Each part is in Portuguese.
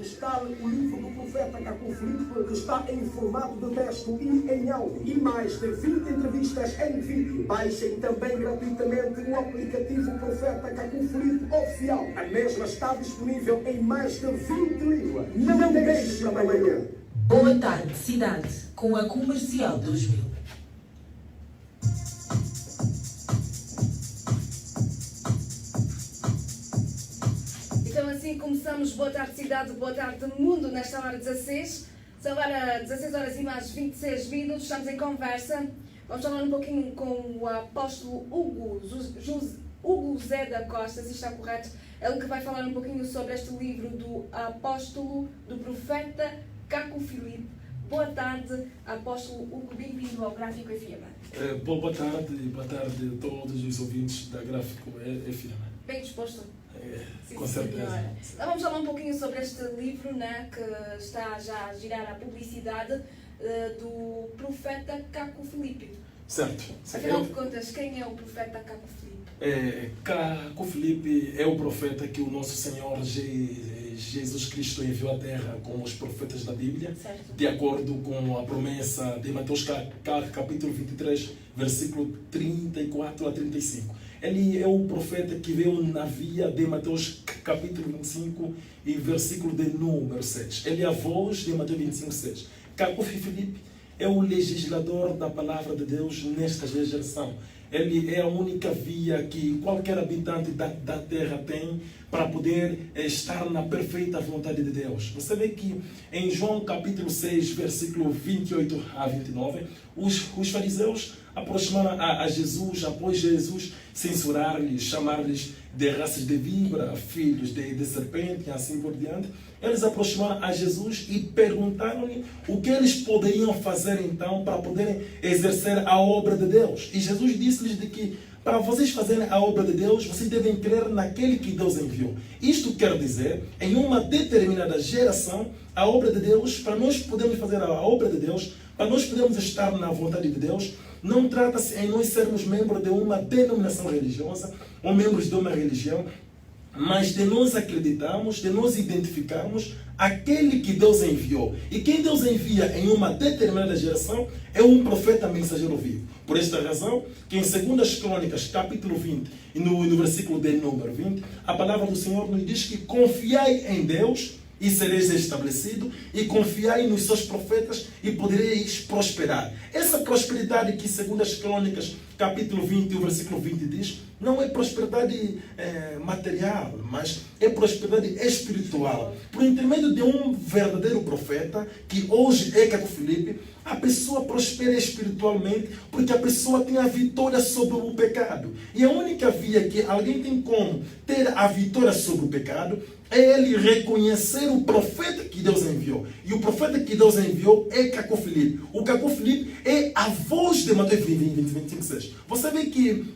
está o livro do profeta Caco Filipe, que está em formato de texto e em áudio. E mais de 20 entrevistas em vídeo. Baixem também gratuitamente o aplicativo Profeta Caco Filipe Oficial. A mesma está disponível em mais de 20 línguas. Não deixe para amanhã. Boa tarde, cidade, com a Comercial 2000. Então assim começamos Boa Tarde Cidade, Boa Tarde Mundo, nesta hora 16. São agora 16 horas e mais 26 minutos, estamos em conversa. Vamos falar um pouquinho com o apóstolo Hugo Zé da Costa, se está correto. Ele que vai falar um pouquinho sobre este livro do apóstolo, do profeta Caco Filipe. Boa tarde, apóstolo Hugo, bem-vindo ao Gráfico FM. Boa tarde a todos os ouvintes da Gráfico FM. Bem disposto? Sim, Com certeza. Senhora. Então vamos falar um pouquinho sobre este livro, né, que está já a girar a publicidade do profeta Caco Filipe. Certo. Afinal de contas, quem é o profeta Caco Filipe? Caco Filipe é o profeta que o nosso Senhor Jesus Cristo enviou à Terra com os profetas da Bíblia, Certo. de acordo com a promessa de Mateus capítulo 23, versículo 34 a 35. Ele é o profeta que veio na via de Mateus capítulo 25 e versículo de número 6. Ele é a voz de Mateus 25, 6. Caco Filipe é o legislador da palavra de Deus nesta geração. Ele é a única via que qualquer habitante da terra tem para poder estar na perfeita vontade de Deus. Você vê que em João capítulo 6, versículo 28 a 29, os fariseus aproximaram a Jesus, após Jesus censurar-lhes, chamar-lhes de raças de víbora, filhos de serpente e assim por diante. Eles aproximaram a Jesus e perguntaram-lhe o que eles poderiam fazer então para poderem exercer a obra de Deus. E Jesus disse-lhes de que para vocês fazerem a obra de Deus, vocês devem crer naquele que Deus enviou. Isto quer dizer, em uma determinada geração, a obra de Deus, para nós podermos fazer a obra de Deus, para nós podermos estar na vontade de Deus, não trata-se em nós sermos membros de uma denominação religiosa ou membros de uma religião, mas de nós acreditarmos, de nós identificarmos aquele que Deus enviou. E quem Deus envia em uma determinada geração é um profeta mensageiro vivo. Por esta razão, que em 2 Crônicas, capítulo 20, e no versículo de número 20, a palavra do Senhor nos diz que confiai em Deus e sereis estabelecido, e confiai nos seus profetas e podereis prosperar. Essa prosperidade que 2 Crônicas, capítulo 20, o versículo 20 diz, não é prosperidade material, mas é prosperidade espiritual. Por intermédio de um verdadeiro profeta, que hoje é Caco Filipe, a pessoa prospera espiritualmente, porque a pessoa tem a vitória sobre o pecado. E a única via que alguém tem como ter a vitória sobre o pecado é ele reconhecer o profeta que Deus enviou. E o profeta que Deus enviou é Caco Filipe. O Caco Filipe é a voz de Mateus 25, 6. Você vê que,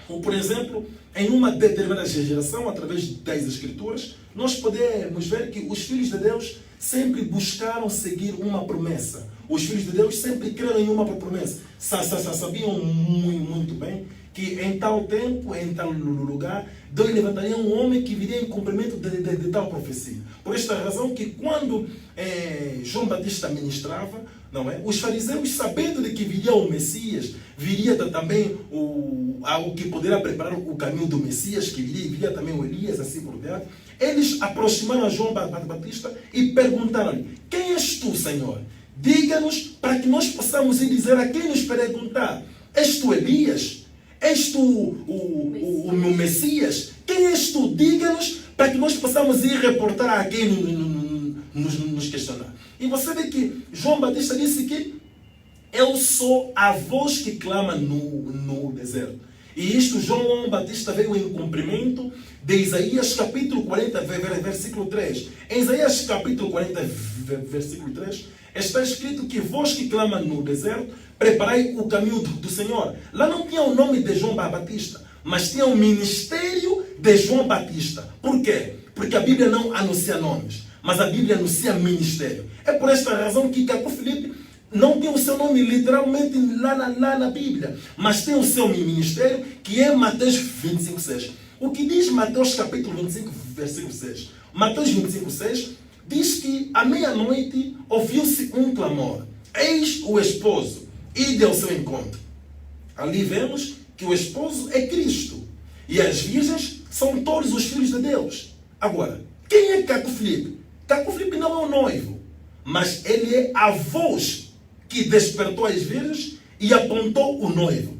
por exemplo, em uma determinada geração, através das Escrituras, nós podemos ver que os filhos de Deus sempre buscaram seguir uma promessa. Os filhos de Deus sempre creram em uma promessa. Sabiam muito bem que em tal tempo, em tal lugar, Deus levantaria um homem que viria em cumprimento de tal profecia. Por esta razão que quando João Batista ministrava, não é? Os fariseus, sabendo de que viria o Messias, viria também o que poderia preparar o caminho do Messias, que viria também o Elias, assim por diante, eles aproximaram a João Batista e perguntaram-lhe: quem és tu, Senhor? Diga-nos para que nós possamos ir dizer a quem nos perguntar: és tu Elias? És tu o Messias? Quem és tu? Diga-nos para que nós possamos ir reportar a quem nos questionar. E você vê que João Batista disse que eu sou a voz que clama no deserto. E isto João Batista veio em cumprimento de Isaías capítulo 40, versículo 3. Em Isaías capítulo 40, versículo 3, está escrito que voz que clama no deserto, preparai o caminho do Senhor. Lá não tinha o nome de João Batista, mas tinha o ministério de João Batista. Por quê? Porque a Bíblia não anuncia nomes, mas a Bíblia anuncia ministério. É por esta razão que Caco Filipe não tem o seu nome literalmente lá na Bíblia, mas tem o seu ministério, que é Mateus 25, 6. O que diz Mateus capítulo 25, versículo 6? Mateus 25, 6 diz que à meia-noite ouviu-se um clamor. Eis o esposo, ide ao seu encontro. Ali vemos que o esposo é Cristo. E as virgens são todos os filhos de Deus. Agora, quem é Caco Filipe? Caco Filipe não é o noivo, mas ele é a voz que despertou as virgens e apontou o noivo.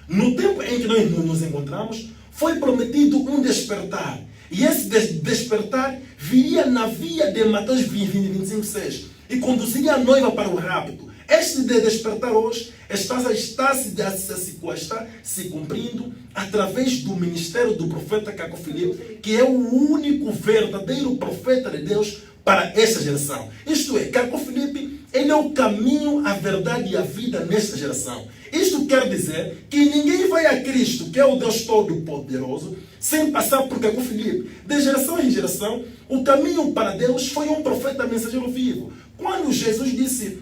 No tempo em que nós nos encontramos, foi prometido um despertar. E esse despertar viria na via de Mateus 25:6 e conduziria a noiva para o rapto. Este despertar hoje está se cumprindo através do ministério do profeta Caco Filipe, que é o único verdadeiro profeta de Deus para esta geração. Isto é, Caco Filipe, ele é o caminho, a verdade e a vida nesta geração. Isto quer dizer que ninguém vai a Cristo, que é o Deus Todo-Poderoso, sem passar por Caco Filipe. De geração em geração, o caminho para Deus foi um profeta mensageiro vivo. Quando Jesus disse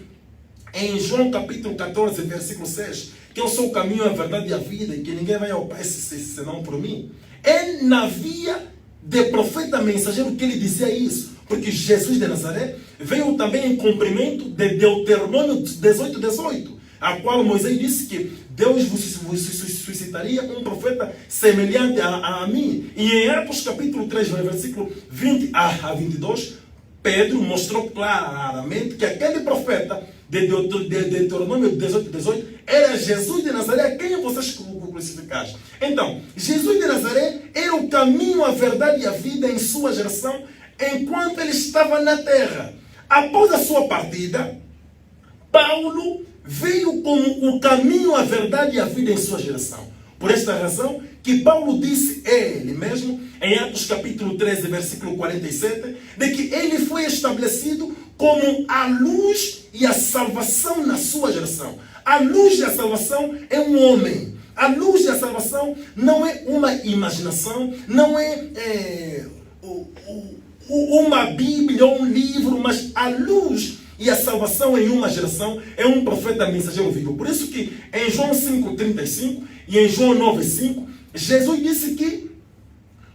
em João capítulo 14, versículo 6, que eu sou o caminho, a verdade e a vida, e que ninguém vai ao Pai senão por mim, é na via de profeta mensageiro que ele dizia isso. Porque Jesus de Nazaré veio também em cumprimento de Deuteronômio 18:18, a qual Moisés disse que Deus vos suscitaria um profeta semelhante a mim. E em Atos capítulo 3, versículo 20 a 22, Pedro mostrou claramente que aquele profeta de Deuteronômio 18:18 era Jesus de Nazaré, a quem vocês crucificaram. Então, Jesus de Nazaré era o caminho, a verdade e a vida em sua geração, enquanto ele estava na terra. Após a sua partida, Paulo veio como o caminho, a verdade e a vida em sua geração. Por esta razão que Paulo disse ele mesmo, em Atos capítulo 13, versículo 47, de que ele foi estabelecido como a luz e a salvação na sua geração. A luz e a salvação é um homem. A luz e a salvação não é uma imaginação, não é uma Bíblia ou um livro, mas a luz e a salvação em uma geração é um profeta mensageiro vivo. Por isso que em João 5:35 e em João 9:5, Jesus disse que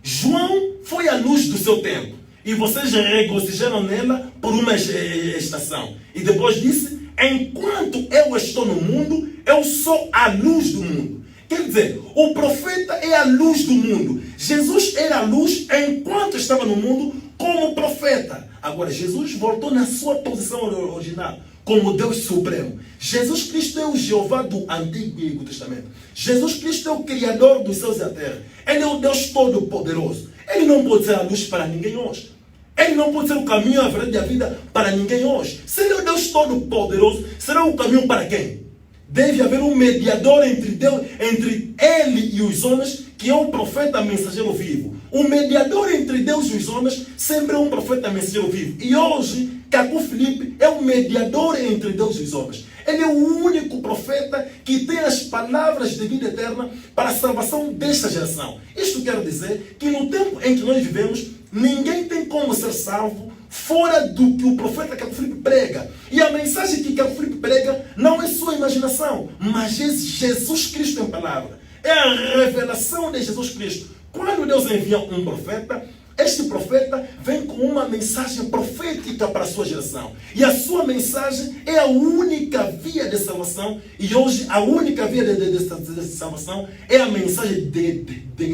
João foi a luz do seu tempo e vocês regozijaram nela por uma estação. E depois disse, enquanto eu estou no mundo, eu sou a luz do mundo. Quer dizer, o profeta é a luz do mundo. Jesus era a luz enquanto estava no mundo como profeta. Agora, Jesus voltou na sua posição original, como Deus Supremo. Jesus Cristo é o Jeová do Antigo Testamento. Jesus Cristo é o Criador dos céus e da terra. Ele é o Deus Todo-Poderoso. Ele não pode ser a luz para ninguém hoje. Ele não pode ser o caminho, a verdade e a vida para ninguém hoje. Se ele é o Deus Todo-Poderoso, será o caminho para quem? Deve haver um mediador entre Deus, entre ele e os homens, que é o profeta mensageiro vivo. O mediador entre Deus e os homens sempre é um profeta mensageiro vivo. E hoje, Caco Filipe é o mediador entre Deus e os homens. Ele é o único profeta que tem as palavras de vida eterna para a salvação desta geração. Isto quer dizer que no tempo em que nós vivemos, ninguém tem como ser salvo fora do que o profeta Caco Filipe prega. E a mensagem que Caco Filipe prega não é sua imaginação, mas é Jesus Cristo em palavra. É a revelação de Jesus Cristo. Quando Deus envia um profeta, este profeta vem com uma mensagem profética para a sua geração. E a sua mensagem é a única via de salvação. E hoje a única via de salvação é a mensagem de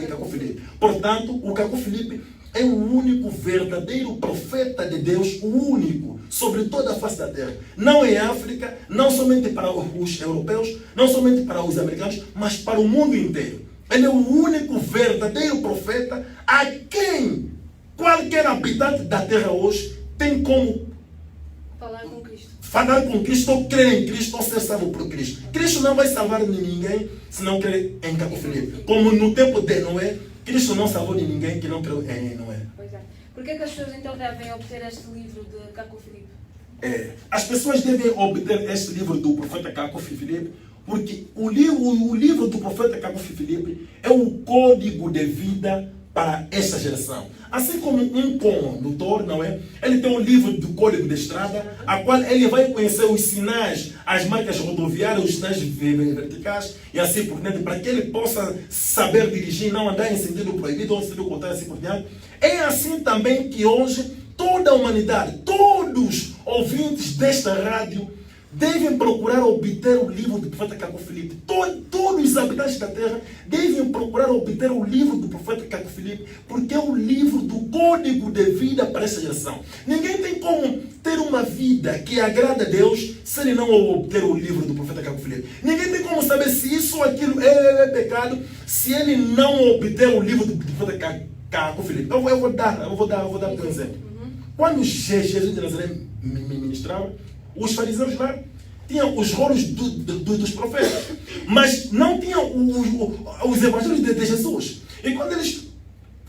Caco Filipe. Portanto, o Caco Filipe é o único verdadeiro profeta de Deus, o único, sobre toda a face da terra. Não em África, não somente para os europeus, não somente para os americanos, mas para o mundo inteiro. Ele é o único verdadeiro profeta a quem qualquer habitante da terra hoje tem como falar com Cristo, ou crer em Cristo, ou ser salvo por Cristo. Cristo não vai salvar ninguém se não crer em Caco Filipe. Como no tempo de Noé, Cristo não salvou de ninguém que não creu em Noé. Pois é. Por que as pessoas então devem obter este livro de Caco Filipe? As pessoas devem obter este livro do profeta Caco Filipe, porque o livro do profeta Caco Filipe é o código de vida para esta geração. Assim como um condutor, não é? Ele tem um livro do código de estrada, a qual ele vai conhecer os sinais, as marcas rodoviárias, os sinais verticais e assim por diante, para que ele possa saber dirigir, não andar em sentido proibido ou em sentido contrário, assim por diante. É assim também que hoje toda a humanidade, todos ouvintes desta rádio devem procurar obter o livro do profeta Caco Filipe. Todos os habitantes da terra devem procurar obter o livro do profeta Caco Filipe, porque é o livro do código de vida para essa geração. Ninguém tem como ter uma vida que agrada a Deus se ele não obter o livro do profeta Caco Filipe. Ninguém tem como saber se isso ou aquilo é pecado se ele não obter o livro do profeta Caco Filipe. Eu vou dar um exemplo. Quando Jesus de Nazaré ministrava, os fariseus lá tinham os rolos dos profetas, mas não tinham os evangelhos de Jesus. E quando eles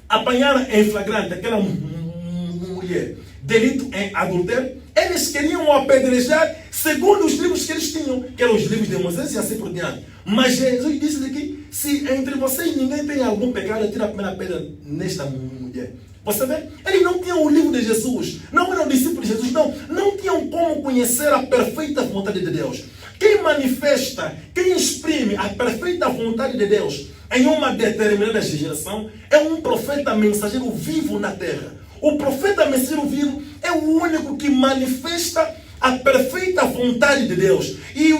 apanharam em flagrante aquela mulher, delito em adultério, eles queriam apedrejar segundo os livros que eles tinham, que eram os livros de Moisés e assim por diante. Mas Jesus disse aqui, se entre vocês ninguém tem algum pecado, tira a primeira pedra nesta mulher. Você vê? Eles não tinham o livro de Jesus, não eram discípulos de Jesus, não tinham como conhecer a perfeita vontade de Deus. Quem manifesta, quem exprime a perfeita vontade de Deus em uma determinada geração é um profeta mensageiro vivo na terra. O profeta mensageiro vivo é o único que manifesta a perfeita vontade de Deus. E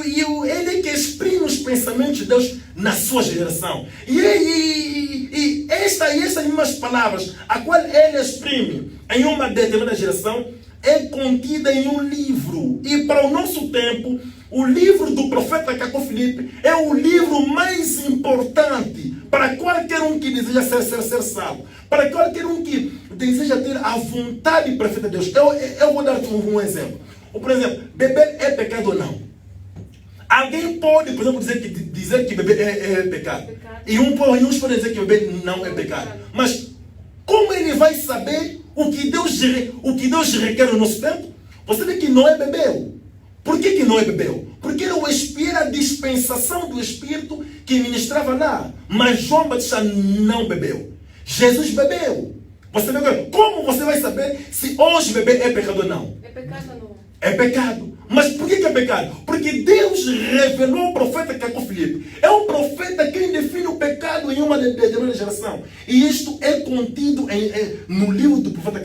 ele que exprime os pensamentos de Deus na sua geração. E essas mesmas palavras, a qual ele exprime em uma determinada geração, é contida em um livro. E para o nosso tempo, o livro do profeta Caco Filipe é o livro mais importante para qualquer um que deseja ser salvo. Para qualquer um que deseja ter a vontade perfeita de Deus. Eu vou dar um exemplo. Por exemplo, beber é pecado ou não? Alguém pode, por exemplo, dizer que beber é pecado. E uns podem dizer que beber não é pecado. Mas como ele vai saber o que Deus requer no nosso tempo? Você vê que Noé bebeu. Por que Noé bebeu? Porque era o Espírito, a dispensação do Espírito que ministrava lá. Mas João Batista não bebeu. Jesus bebeu. Você vê, como você vai saber se hoje beber é pecado ou não? É pecado ou não? É pecado. Mas por que é pecado? Porque Deus revelou o profeta Caco Filipe. É o profeta quem define o pecado em uma determinada geração. E isto é contido no livro do profeta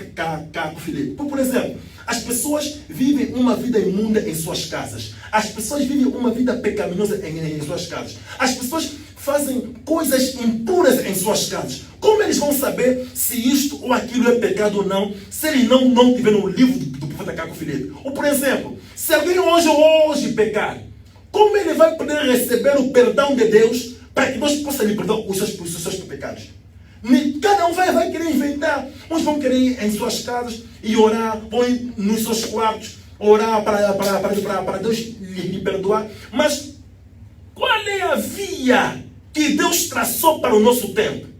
Caco Filipe. Por exemplo, as pessoas vivem uma vida imunda em suas casas. As pessoas vivem uma vida pecaminosa em suas casas. As pessoas fazem coisas impuras em suas casas. Como eles vão saber se isto ou aquilo é pecado ou não, se eles não tiverem o livro do profeta Caco Filipe? Ou, por exemplo, se alguém hoje pecar, como ele vai poder receber o perdão de Deus para que Deus possa lhe perdoar os seus pecados? Cada um vai querer inventar. Uns vão querer ir em suas casas e orar, vão ir nos seus quartos, orar para Deus lhe perdoar. Mas qual é a via que Deus traçou para o nosso tempo?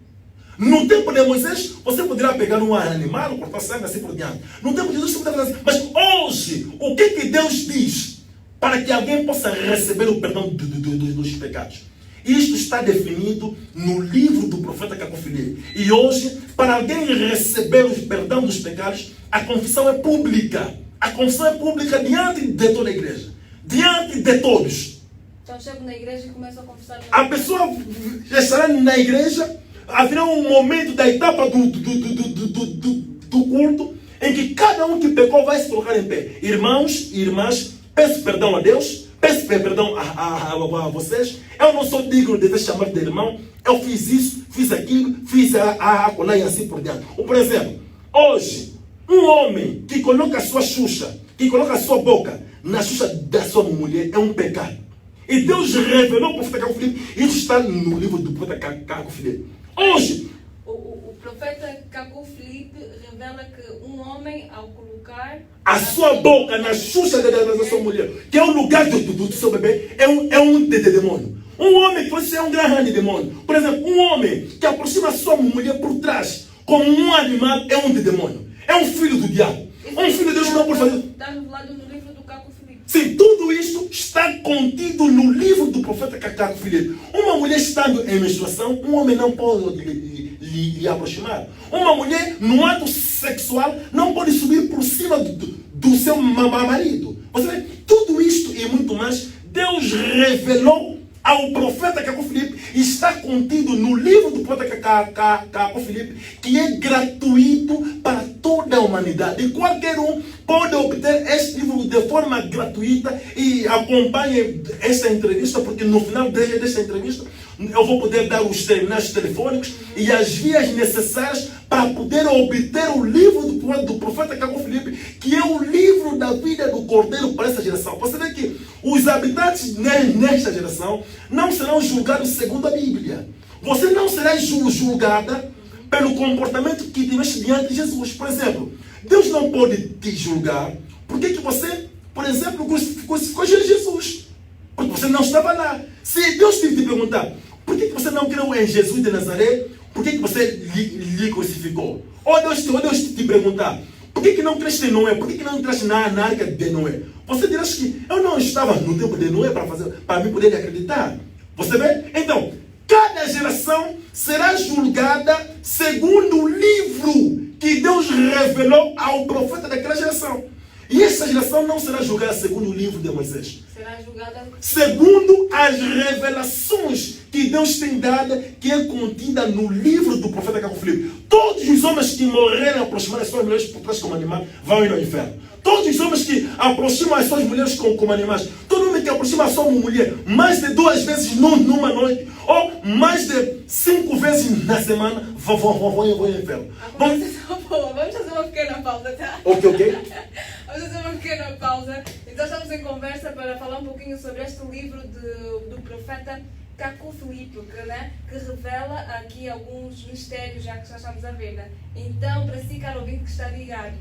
No tempo de Moisés, você poderia pegar um animal, cortar sangue, assim por diante. No tempo de Jesus, você poderia fazer assim. Mas hoje, o que Deus diz para que alguém possa receber o perdão dos pecados? Isto está definido no livro do profeta Caco Filipe. E hoje, para alguém receber o perdão dos pecados, a confissão é pública. A confissão é pública diante de toda a igreja. Diante de todos. Então chego na igreja e começo a confessar. A pessoa estará na igreja, haverá um momento da etapa do culto em que cada um que pecou vai se colocar em pé. Irmãos e irmãs, peço perdão a Deus, peço perdão a vocês. Eu não sou digno de ser chamado de irmão. Eu fiz isso, fiz aquilo, fiz acolá e assim por diante. Ou, por exemplo, hoje, um homem que coloca a sua xuxa, que coloca a sua boca na xuxa da sua mulher é um pecado. E Deus revelou para o profeta Caco Filipe. Isso está no livro do profeta Caco Filipe. Hoje, o profeta Caco Filipe revela que um homem, ao colocar a sua boca na xuxa da sua mulher, que é o lugar do seu bebê, é um demônio. Um homem que você é um grande demônio. Por exemplo, um homem que aproxima a sua mulher por trás, como um animal, é um demônio. É um filho do diabo. Um filho de Deus não pode fazer. Está revelado no livro do Caco Filipe. Sim, tudo isto está contido no livro do profeta Caco Filipe. Uma mulher estando em menstruação, um homem não pode lhe aproximar. Uma mulher, no ato sexual, não pode subir por cima do seu marido. Você vê, tudo isto e muito mais, Deus revelou ao profeta Caco Filipe está contido no livro do profeta Caco Filipe, que é gratuito para toda a humanidade. E qualquer um pode obter este livro de forma gratuita e acompanhe esta entrevista, porque no final desta entrevista eu vou poder dar os terminais telefônicos e as vias necessárias para poder obter o livro do profeta Caco Filipe, que é o livro da vida do Cordeiro para essa geração. Você vê que os habitantes nesta geração não serão julgados segundo a Bíblia. Você não será julgada pelo comportamento que tiveste diante de Jesus. Por exemplo, Deus não pode te julgar porque que você, por exemplo, crucificou Jesus. Porque você não estava lá. Se Deus te perguntar, por que você não creu em Jesus de Nazaré? Por que você lhe crucificou? Ou Deus te perguntar, por que não creste em Noé? Por que não entraste na arca de Noé? Você dirá que eu não estava no tempo de Noé para mim poder acreditar. Você vê? Então, cada geração será julgada segundo o livro que Deus revelou ao profeta daquela geração. E essa geração não será julgada segundo o livro de Moisés. Será julgada segundo as revelações que Deus tem dado, que é contida no livro do profeta Caco Filipe. Todos os homens que morreram aproximando as suas mulheres por trás como animais vão ir ao inferno. Todos os homens que aproximam as suas mulheres como animais, todo homem que aproxima a sua mulher mais de 2 vezes numa noite, ou mais de 5 vezes na semana, vão ao inferno. Vamos fazer uma pequena pausa, tá? Ok. Vamos fazer uma pequena pausa. Então estamos em conversa para falar um pouquinho sobre este livro do profeta Caco Filipe, que revela aqui alguns mistérios já que já estamos a ver. Né? Então, para si, caro ouvinte que está ligado,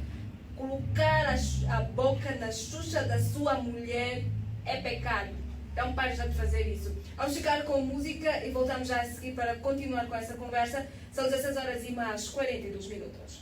colocar a boca na xuxa da sua mulher é pecado. Então pare já de fazer isso. Vamos ficar com música e voltamos já a seguir para continuar com essa conversa. São 16 horas e mais 42 minutos.